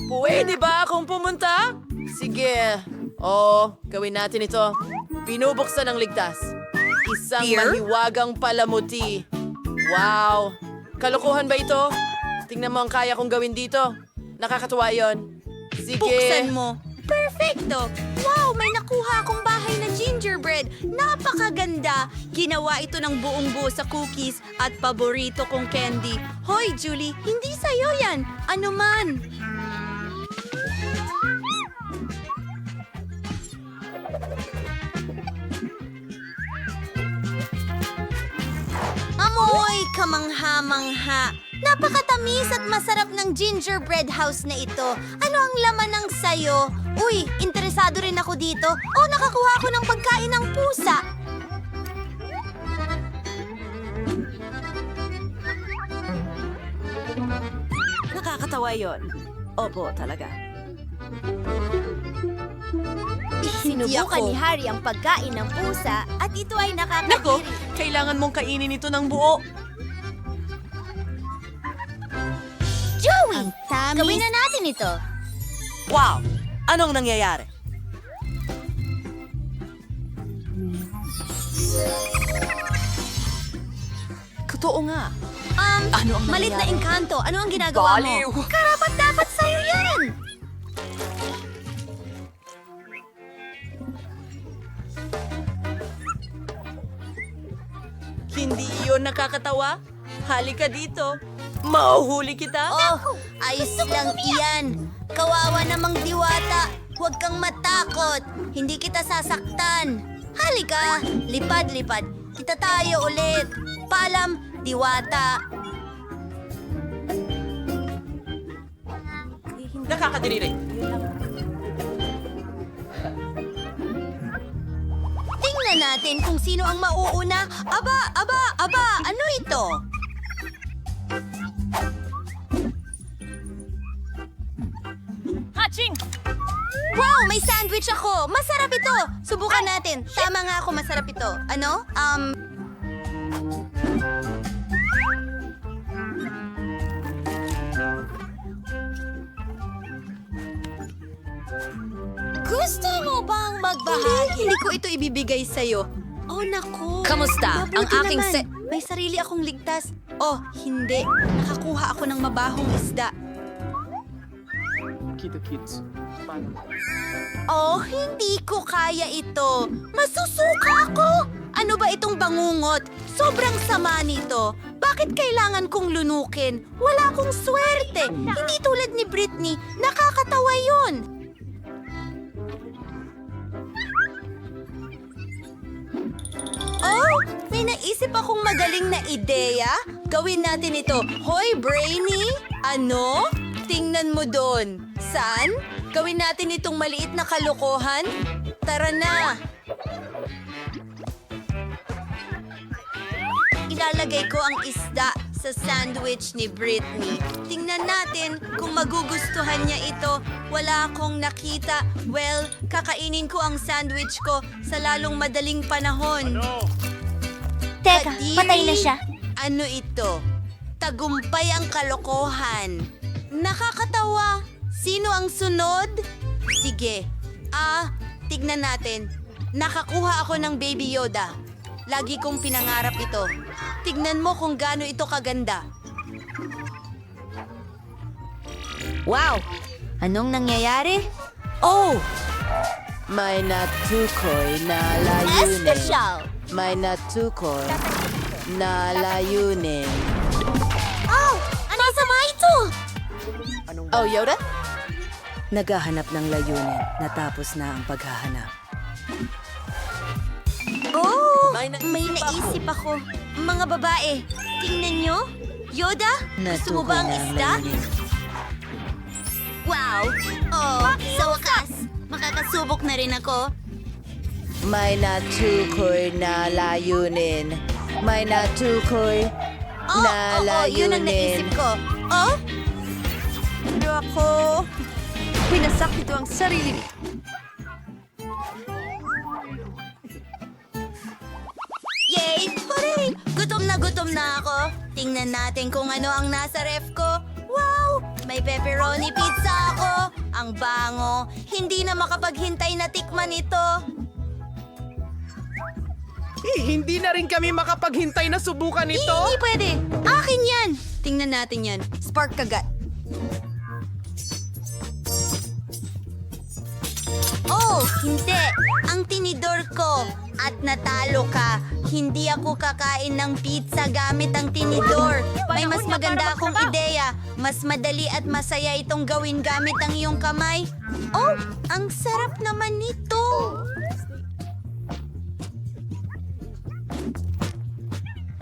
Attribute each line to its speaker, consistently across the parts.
Speaker 1: Pwede ba akong pumunta? Sige. Gawin natin ito. Binubuksan ng ligtas. Isang
Speaker 2: Beer?
Speaker 1: mahiwagang palamuti. Wow! Kalokohan ba ito? Tingnan mo ang kaya kong gawin dito. Nakakatuwa yon. Sige.
Speaker 2: Buksan mo. Perfecto! Wow, may nakuha akong bahay na gingerbread. Napakaganda! Ginawa ito ng buong buo sa cookies at paborito kong candy. Hoy, Julie, hindi sa'yo yan. Ano man? Amoy kamangha-mangha. Napakatamis at masarap ng gingerbread house na ito. Ano ang laman ng sayo? Uy, interesado rin ako dito. Nakakuha ako ng pagkain ng pusa.
Speaker 3: Nakakatawa yon. Opo, talaga.
Speaker 2: Sinubukan
Speaker 4: ni Harry ang pagkain ng pusa at ito ay
Speaker 1: Nako, kailangan mong kainin ito ng buo.
Speaker 4: Joey!
Speaker 2: tamis.
Speaker 4: Gawin na natin ito.
Speaker 3: Wow! Anong nangyayari?
Speaker 1: Totoo nga.
Speaker 2: Ano
Speaker 1: ang
Speaker 2: malit na
Speaker 1: nangyayari?
Speaker 2: engkanto. Ano ang ginagawa
Speaker 1: Baliw.
Speaker 2: mo? Karapat dapat sa'yo yan!
Speaker 1: Hindi yun nakakatawa? Halika dito. Mauhuli kita.
Speaker 2: Ayos lang iyan. Kawawa namang diwata. Huwag kang matakot. Hindi kita sasaktan. Halika, lipad-lipad. Kita tayo ulit. Paalam, diwata.
Speaker 1: Nakakadiri.
Speaker 2: Tingnan natin kung sino ang mauuna. Aba, ano ito? Wow, may sandwich ako. Masarap ito. Subukan natin. Tama nga ako, masarap ito. Ano? Gusto mo bang magbahagi? Hindi ko ito ibibigay sa'yo. Oh, naku.
Speaker 3: Kamusta?
Speaker 2: Mabuti
Speaker 3: Ang aking
Speaker 2: naman. May sarili akong ligtas. Oh, hindi. Nakakuha ako ng mabahong isda. Oh, hindi ko kaya ito. Masusuka ako! Ano ba itong bangungot? Sobrang sama nito. Bakit kailangan kong lunukin? Wala akong swerte. Hindi tulad ni Britney. Nakakatawa yun. Oh, may naisip akong magaling na ideya. Gawin natin ito. Hoy, Brainy! Ano? Tingnan mo doon. Saan? Gawin natin itong maliit na kalokohan? Tara na! Ilalagay ko ang isda sa sandwich ni Britney. Tingnan natin kung magugustuhan niya ito. Wala akong nakita. Well, kakainin ko ang sandwich ko sa lalong madaling panahon.
Speaker 4: Teka,
Speaker 2: Kadiri,
Speaker 4: patay na siya.
Speaker 2: Ano ito? Tagumpay ang kalokohan. Nakakatawa. Sino ang sunod? Sige. Tignan natin. Nakakuha ako ng Baby Yoda. Lagi kong pinangarap ito. Tignan mo kung gaano ito kaganda.
Speaker 4: Wow! Anong nangyayari?
Speaker 1: Oh! May natukoy na layunin.
Speaker 4: Espesyal!
Speaker 1: May natukoy na layunin.
Speaker 2: Oh! Ano sama ito?
Speaker 1: Oh, Yoda?
Speaker 3: Naghahanap ng layunin. Natapos na ang paghahanap.
Speaker 2: Oh!
Speaker 1: May
Speaker 2: May naisip ako. Mga babae, tingnan nyo. Yoda, gusto mo ba ang
Speaker 3: Natukoy na ang
Speaker 2: isda?
Speaker 3: layunin.
Speaker 2: Wow! Oh, sa wakas, makakasubok na rin ako.
Speaker 1: May natukoy na layunin. May natukoy na
Speaker 2: yun ang
Speaker 1: layunin.
Speaker 2: naisip ko. Oh?
Speaker 3: Ano ako? Pinasak nito ang sarili.
Speaker 2: Yay! Hooray! Gutom na ako. Tingnan natin kung ano ang nasa ref ko. Wow! May pepperoni pizza ako. Ang bango. Hindi na makapaghintay na tikman ito.
Speaker 1: Hindi na rin kami makapaghintay na subukan ito.
Speaker 2: Hindi pwede. Akin yan. Tingnan natin yan. Spark kagat. Oh, hindi. Ang tinidor ko. At natalo ka. Hindi ako kakain ng pizza gamit ang tinidor. May mas maganda akong ideya. Mas madali at masaya itong gawin gamit ang iyong kamay. Oh, ang sarap naman nito.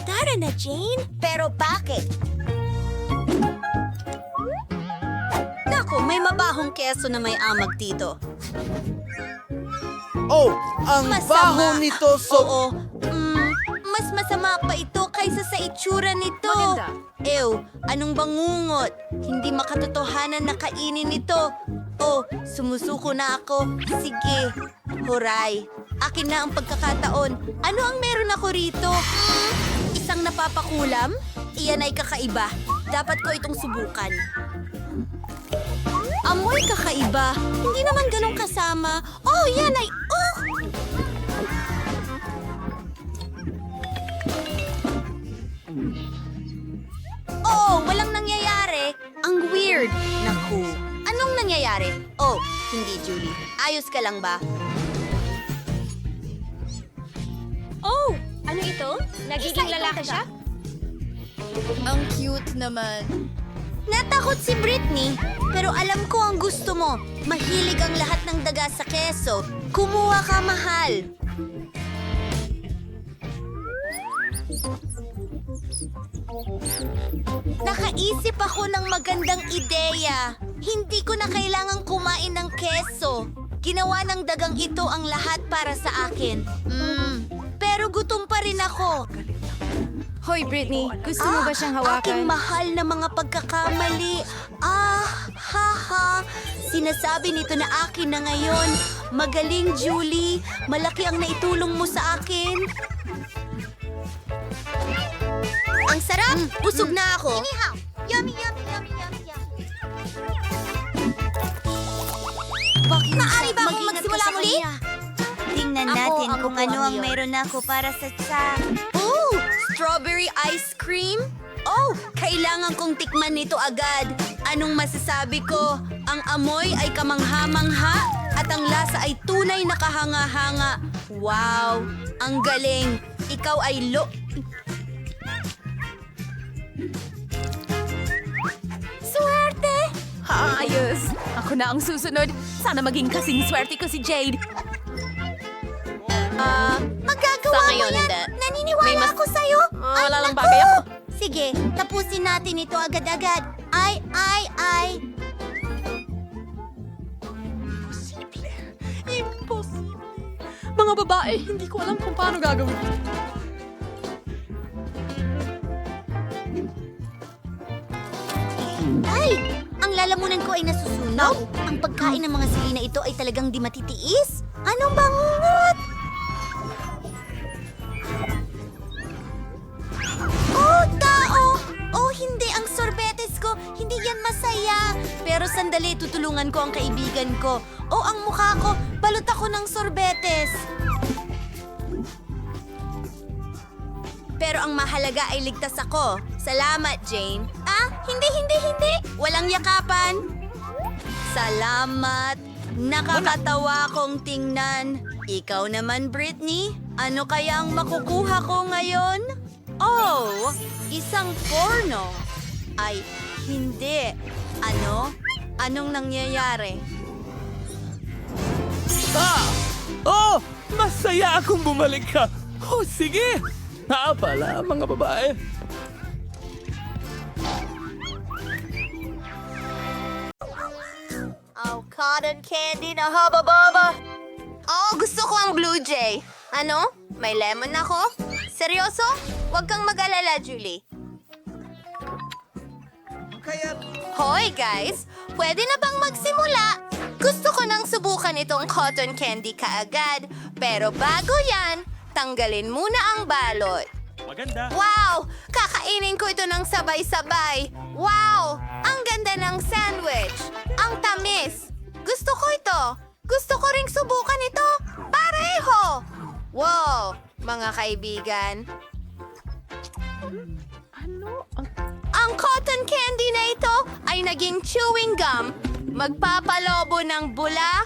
Speaker 2: Tara na, Jane. Pero bakit? Naku, may mabahong keso na may amag dito.
Speaker 1: Oh, ang baho nito
Speaker 2: Oo. Mas masama pa ito kaysa sa itsura nito.
Speaker 1: Maganda.
Speaker 2: Ew, anong bangungot? Hindi makatotohanan na kainin ito. Oh, sumusuko na ako. Sige, huray. Akin na ang pagkakataon. Ano ang meron ako rito? Isang napapakulam? Iyan ay kakaiba. Dapat ko itong subukan. Amoy kakaiba. Hindi naman ganun kasama. Oh, yan ay... Oh! Oh, walang nangyayari. Ang weird. Naku. Anong nangyayari? Oh, hindi, Julie. Ayos ka lang ba?
Speaker 4: Oh, ano ito? Nagiging lalaki siya?
Speaker 2: Ang cute naman. Natakot si Britney, pero alam ko ang gusto mo. Mahilig ang lahat ng daga sa keso. Kumuha ka, mahal. Nakaisip ako ng magandang ideya. Hindi ko na kailangang kumain ng keso. Ginawa ng dagang ito ang lahat para sa akin. Pero gutom pa rin ako.
Speaker 3: Hoy, Britney, gusto mo ba siyang hawakan?
Speaker 2: Aking mahal na mga pagkakamali. Haha. Sinasabi nito na akin na ngayon. Magaling, Julie. Malaki ang naitulong mo sa akin. Ang sarap! Busog na ako. Yummy, yummy, yummy, yummy, yummy. Maaari ba akong magsimula muli? Tingnan natin kung ano ang meron ako para sa tiyak. Oh! Strawberry ice cream? Oh! Kailangan kong tikman nito agad. Anong masasabi ko? Ang amoy ay kamangha-mangha at ang lasa ay tunay na kahanga-hanga. Wow! Ang galing! Ikaw ay Swerte!
Speaker 5: Ayos! Ako na ang susunod. Sana maging kasing swerte ko si Jade.
Speaker 2: Magagawa
Speaker 5: Sa
Speaker 2: mo
Speaker 5: ngayon,
Speaker 2: yan!
Speaker 5: hindi.
Speaker 2: Naniniwala ako sa'yo!
Speaker 5: Wala lang bagay ako.
Speaker 2: Sige, tapusin natin ito agad-agad. Ay!
Speaker 1: Imposible. Mga babae, hindi ko alam kung paano gagawin.
Speaker 2: Ay! Ang lalamunan ko ay nasusunog. Ang pagkain ng mga sili na ito ay talagang di matitiis. Anong bangungot? Oh, tao! Oh, hindi. Ang sorbetes ko. Hindi yan masaya. Pero sandali, tutulungan ko ang kaibigan ko. Oh, ang mukha ko. Balot ako ng sorbetes. Pero ang mahalaga ay ligtas ako. Salamat, Jane. Hindi. Walang yakapan. Salamat. Nakakatawa kong tingnan. Ikaw naman, Britney. Ano kaya ang makukuha ko ngayon? Oh, isang porno. Ay, hindi. Ano? Anong nangyayari?
Speaker 6: Oh! Masaya akong bumalik ka! Oh, sige! Pala, mga babae.
Speaker 2: Oh, cotton candy na haba-baba. Oh, gusto ko ang Blue Jay. Ano? May lemon ako? Seryoso? Huwag kang mag-alala, Julie. Hoy, guys! Pwede na bang magsimula? Gusto ko nang subukan itong cotton candy kaagad. Pero bago yan, tanggalin muna ang balot.
Speaker 6: Maganda.
Speaker 2: Wow! Kakainin ko ito ng sabay-sabay. Wow! Ang ganda ng sandwich. Ang tamis. mga kaibigan. Ang cotton candy na ito ay naging chewing gum. Magpapalobo ng bula.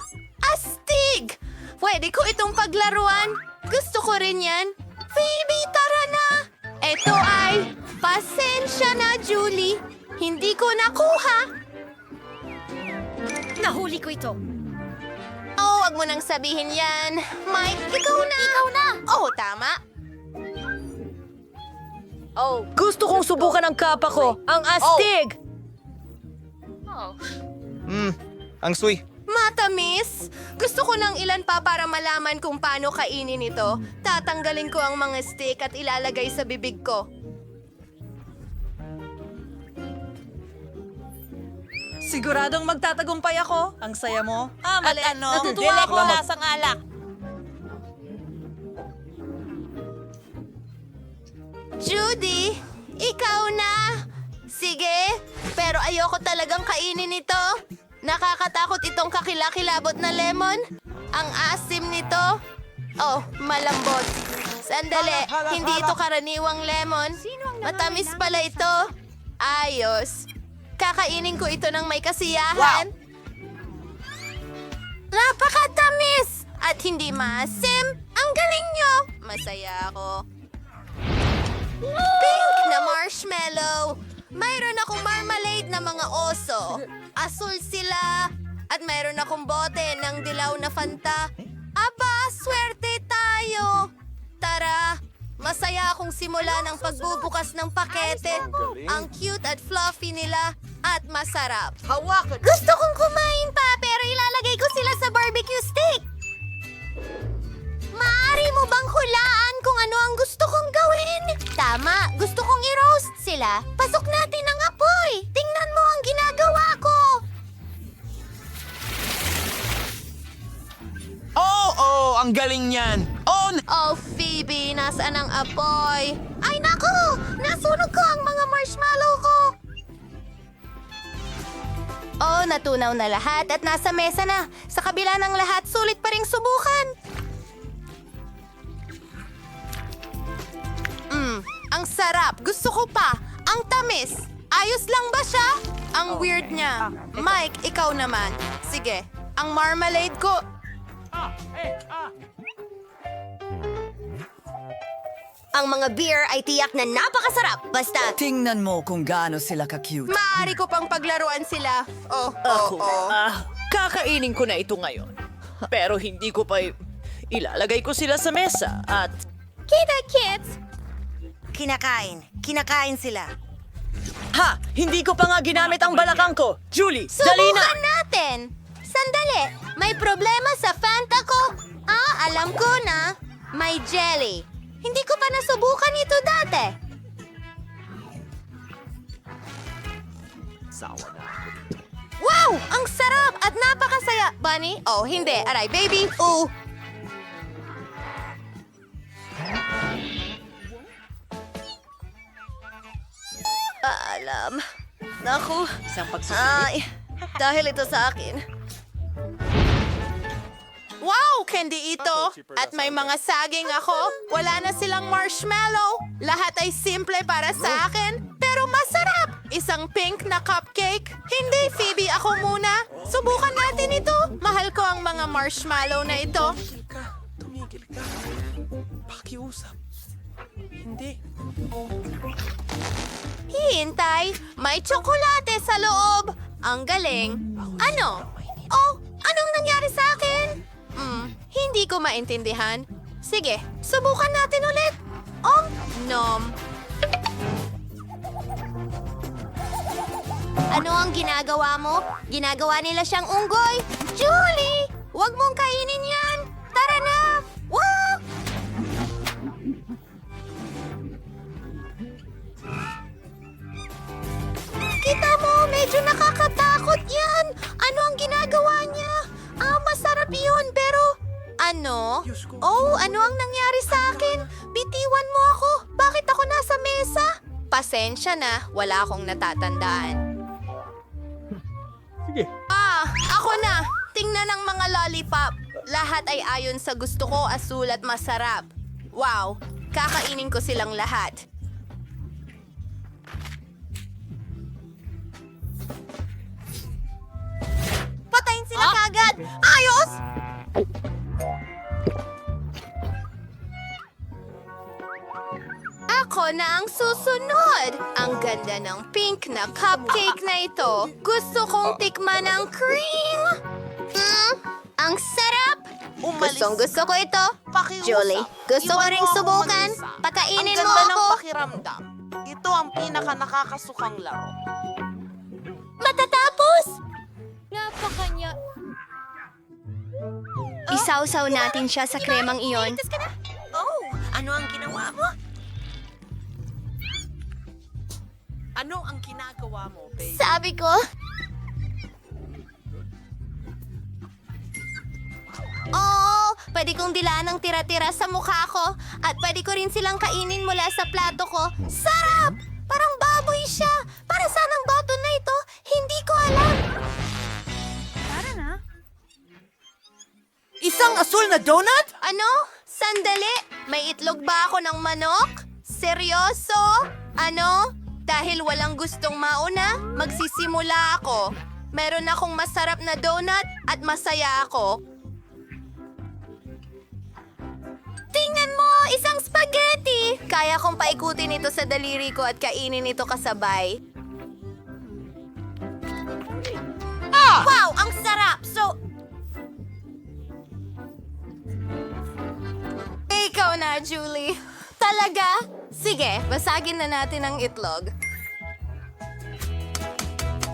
Speaker 2: Astig! Pwede ko itong paglaruan. Gusto ko rin yan. Phoebe, tara na! Ito ay, pasensya na, Julie. Hindi ko nakuha.
Speaker 4: Nahuli ko ito.
Speaker 2: Oh, wag mo nang sabihin yan. Mike, ikaw na. Ikaw na. Oh, tama.
Speaker 3: Oh, gusto kong subukan ang kapa ko. Ang astig!
Speaker 7: Ang sui.
Speaker 2: Matamis! Gusto ko ng ilan pa para malaman kung paano kainin ito. Tatanggalin ko ang mga stick at ilalagay sa bibig ko.
Speaker 3: Siguradong magtatagumpay ako. Ang saya mo. Mali.
Speaker 5: At ano?
Speaker 3: Natutuwa
Speaker 5: Dilek
Speaker 3: ako.
Speaker 5: na lasang alak.
Speaker 2: Judy, ikaw na! Sige, pero ayoko talagang kainin ito. Nakakatakot itong kakilakilabot na lemon. Ang asim nito. Oh, malambot. Sandali, hindi ito karaniwang lemon. Matamis pala ito. Ayos. Kakainin ko ito ng may kasiyahan. Napakatamis! At hindi maasim. Ang galing nyo! Masaya ako. Pink na marshmallow. Mayroon akong marmalade na mga oso. Asul sila. At mayroon akong bote ng dilaw na Fanta. Aba, swerte tayo. Tara, masaya akong simula ng pagbubukas ng pakete. Ang cute at fluffy nila at masarap. Gusto kong kumain pa pero ilalagay ko sila sa barbecue stick. Maaari mo bang hulaan kung ano ang gusto kong gawin? Tama, gusto kong i-roast sila. Pasok natin ang apoy. Tingnan mo ang ginagawa ko.
Speaker 7: Oh, ang galing niyan.
Speaker 2: Oh, Phoebe, nasaan ang apoy? Ay, naku! Nasunog ko ang mga marshmallow ko. Oh, natunaw na lahat at nasa mesa na. Sa kabila ng lahat, sulit pa ring subukan. Ang sarap. Gusto ko pa. Ang tamis. Ayos lang ba siya? Ang weird niya. Mike, ikaw naman. Sige, ang marmalade ko... Ang mga beer ay tiyak na napakasarap. Basta,
Speaker 3: Tingnan mo kung gaano sila ka-cute.
Speaker 2: maaari ko pang paglaruan sila.
Speaker 1: Kakainin ko na ito ngayon. Pero hindi ko pa ilalagay ko sila sa mesa at
Speaker 2: Kita, kids!
Speaker 3: Kinakain sila. Ha! Hindi ko pa nga ginamit ang balakang ko. Julie, dali na!
Speaker 2: Subukan natin! Sandali! May problema sa Fanta ko. Alam ko na. May jelly. Hindi ko pa nasubukan ito dati. Wow! Ang sarap at napakasaya. Bunny? Oh, hindi. Aray, baby. Ooh. Alam. Naku. Ay, dahil ito sa akin. Wow! Candy ito! At may mga saging ako. Wala na silang marshmallow. Lahat ay simple para sa akin. Pero masarap! Isang pink na cupcake. Hindi, Phoebe, ako muna. Subukan natin ito. Mahal ko ang mga marshmallow na ito.
Speaker 6: Tumigil ka. Pakiusap. Hindi.
Speaker 2: Hintay, may tsokolate sa loob. Ang galing. Ano? Oh, anong nangyari sa akin? Hindi ko maintindihan. Sige, subukan natin ulit. Nom. Ano ang ginagawa mo? Ginagawa nila siyang unggoy. Julie! Huwag mong kainin yan. Tara na! Woo! Kita mo, medyo nakakatakot yan. Ano ang ginagawa niya? Masarap yun, pero... Ano? Oh, ano ang nangyari sa akin? Bitiwan mo ako. Bakit ako nasa mesa? Pasensya na, wala akong natatandaan.
Speaker 6: Sige.
Speaker 2: Ako na. Tingnan ang mga lollipop. Lahat ay ayon sa gusto ko, asul at masarap. Wow, kakainin ko silang lahat. Patayin sila kagad! Ayos! Ako na ang susunod. Ang ganda ng pink na cupcake na ito. Gusto kong tikman ang cream. Ang sarap! Gusto ko ito. Julie, gusto ko ring subukan. Pakainin mo ako.
Speaker 1: pakiramdam. Ito ang pinaka nakakasukang laro.
Speaker 2: Matatapos!
Speaker 4: Napakanya...
Speaker 2: Isawsaw natin siya sa kremang iyon.
Speaker 3: Oh, ano ang ginawa mo?
Speaker 1: Ano ang ginagawa mo, babe?
Speaker 2: Sabi ko. Oh, pwede kong dilaan ng tira-tira sa mukha ko. At pwede ko rin silang kainin mula sa plato ko. Sarap! Parang baboy siya. Para saan ang baton na ito? Hindi ko alam.
Speaker 3: Isang asul na donut?
Speaker 2: Ano? Sandali. May itlog ba ako ng manok? Seryoso? Ano? Dahil walang gustong mauna, magsisimula ako. Meron akong masarap na donut at masaya ako. Tingnan mo! Isang spaghetti! Kaya kong paikutin ito sa daliri ko at kainin ito kasabay. Wow! Ang sarap! Ikaw na, Julie. Talaga? Sige, basagin na natin ang itlog.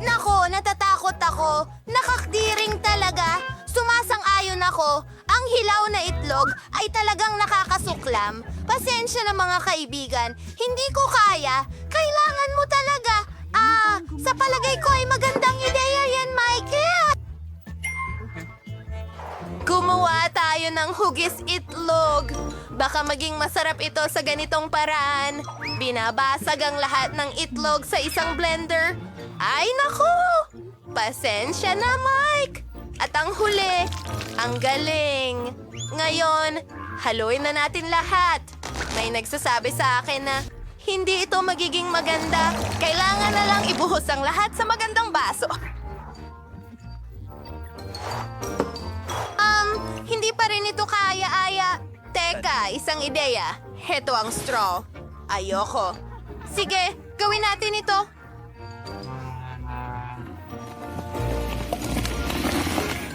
Speaker 2: Nako, natatakot ako. Nakakdiring talaga. Sumasang-ayon ako. Ang hilaw na itlog ay talagang nakakasuklam. Pasensya na mga kaibigan. Hindi ko kaya. Kailangan mo talaga. Sa palagay ko ay magandang ideya yan, Michael. Gumawa tayo ng hugis itlog. Baka maging masarap ito sa ganitong paraan. Binabasag ang lahat ng itlog sa isang blender. Ay naku! Pasensya na, Mike! At ang huli, ang galing. Ngayon, haluin na natin lahat. May nagsasabi sa akin na hindi ito magiging maganda. Kailangan na lang ibuhos ang lahat sa magandang baso. Hindi pa rin ito kaya-aya. Teka, isang ideya. Heto ang straw. Ayoko. Sige, gawin natin ito.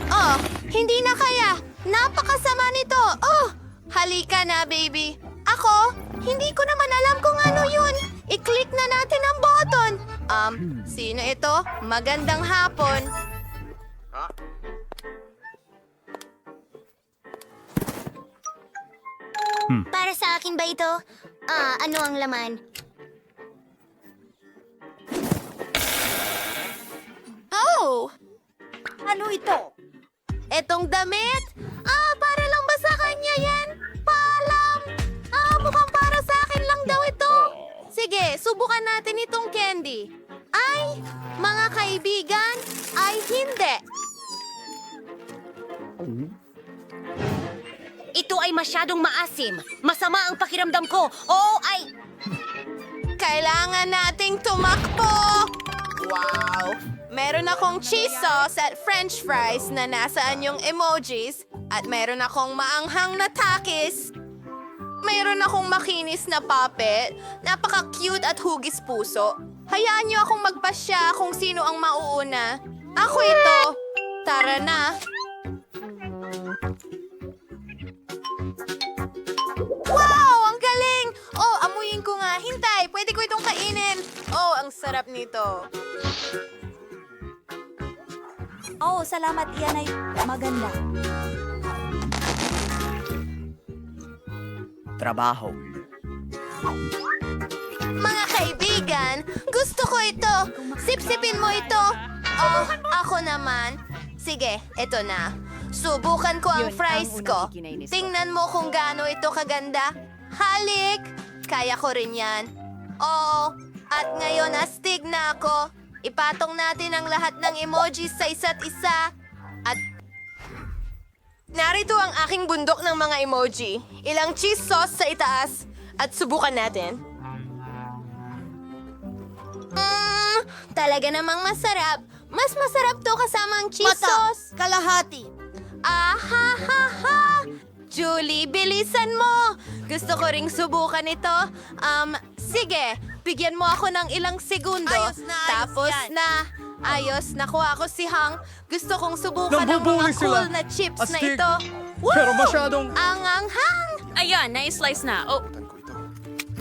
Speaker 2: Oh, hindi na kaya. Napakasama nito. Oh, halika na, baby. Ako, hindi ko naman alam kung ano yun. I-click na natin ang button. Sino ito? Magandang hapon.
Speaker 8: Para sa akin ba ito? Ano ang laman?
Speaker 2: Oh!
Speaker 8: Ano ito?
Speaker 2: Etong damit? Para lang ba sa kanya yan? Paalam! Mukhang para sa akin lang daw ito. Sige, subukan natin itong candy. Ay, mga kaibigan, ay hindi.
Speaker 8: Ito ay masyadong maasim. Masama ang pakiramdam ko. Oo, ay...
Speaker 2: Kailangan nating tumakbo! Wow! Meron akong cheese sauce at french fries na nasaan yung emojis at meron akong maanghang na takis. Meron akong makinis na puppet, napaka-cute at hugis puso. Hayaan niyo akong magpasya kung sino ang mauuna. Ako ito. Tara na. Wow! Ang galing! Oh, amuyin ko nga. Hintay, pwede ko itong kainin. Oh, ang sarap nito.
Speaker 5: Oh, salamat. Iyan ay maganda.
Speaker 3: Trabaho.
Speaker 2: Mga kaibigan, gusto ko ito. Sipsipin mo ito. Oh, ako naman. Sige, ito na. Subukan ko ang fries ko. Tingnan mo kung gaano ito kaganda. Halik! Kaya ko rin yan. Oh, at ngayon astig na ako. Ipatong natin ang lahat ng emojis sa isa't isa. At
Speaker 9: Narito ang aking bundok ng mga emoji. Ilang cheese sauce sa itaas at subukan natin. Talaga namang masarap. Mas masarap to kasama ang cheese sauce.
Speaker 2: Kalahati.
Speaker 9: Ahahaha! Julie, bilisan mo! Gusto ko ring subukan ito. Sige, bigyan mo ako ng ilang segundo.
Speaker 2: Ayos na, ayos
Speaker 9: Tapos
Speaker 2: yan.
Speaker 9: ayos, nakuha ko si Hang. Gusto kong subukan ng
Speaker 6: Nabubuli
Speaker 9: mga cool
Speaker 6: sila.
Speaker 9: na chips na
Speaker 6: Astig.
Speaker 9: ito.
Speaker 6: Pero masyadong...
Speaker 9: Ang anghang!
Speaker 5: Ayan, na-slice na. Oh,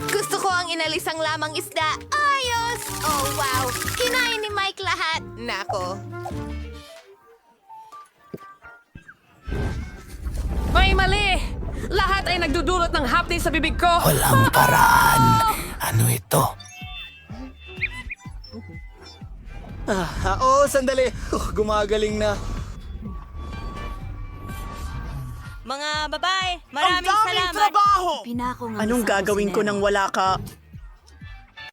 Speaker 9: Gusto ko ang inalisang lamang isda. Ayos! Oh, wow! Kinain ni Mike lahat. Nako.
Speaker 3: May mali! Lahat ay nagdudulot ng hapdi sa bibig ko.
Speaker 6: Walang paraan. Ano ito?
Speaker 7: Oo, sandali. Gumagaling na.
Speaker 8: Mga babae, maraming salamat.
Speaker 2: Pinako nga
Speaker 3: Anong gagawin ko nang wala ka?